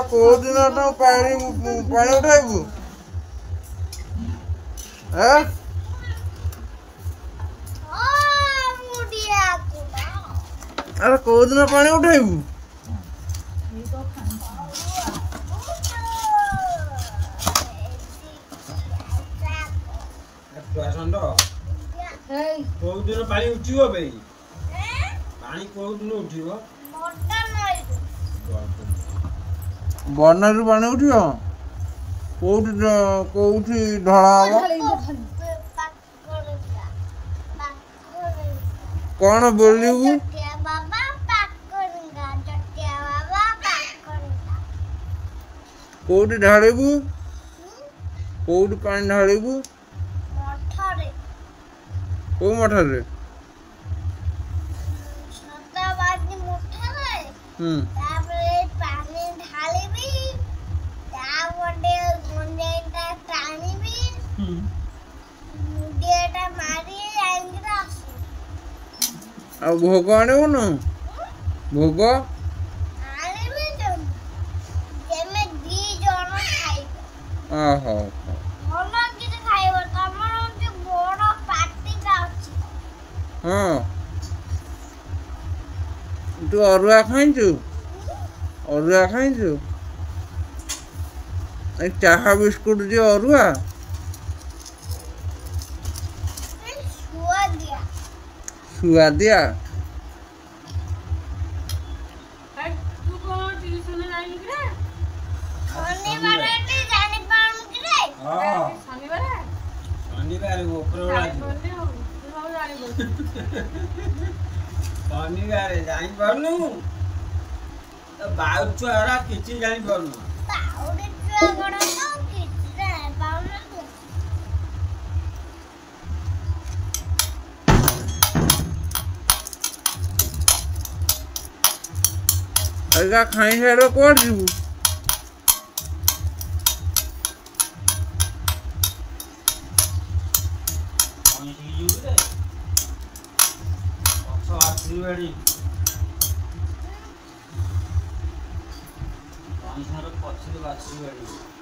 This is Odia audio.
କୋଉ ଦିନ ତ ପାଣି ଉଠାଇବୁ ଆରେ କୋଉ ଦିନ ପାଣି ଉଠାଇବୁ କୋଉ ଦିନ ପାଣି ଉଠିବ ବେ ପାଣି କୋଉ ଦିନ ଉଠିବ ବନ୍ୟାରୁ ପାଣି ଉଠିବ କୋଉଠି ଢଳା ହବ କଣ ବୋଲିବୁ କୋଉଠି ଢାଳିବୁ କୋଉଠି ପାଣି ଢାଳିବୁ କୋଉ ମଠରେ ଆଉ ଭୋଗ ଆଣିବୁନୁ ଭୋଗ ଓହୋ ହଁ ତୁ ଅରୁଆ ଖାଇଛୁ ଚାହା ବିସ୍କୁଟ ଯେ ଅରୁଆ ସୁଆଦିଆ ଶନିବାରେ ଜାଣିପାରୁନୁ ବାଉ ଛୁଆ କିଛି ଜାଣିପାରୁନୁ ଖାଇ ସାରିବ କୁଆଡେ ଯିବୁ ପଛରେ ବାଛିବାଡ଼ି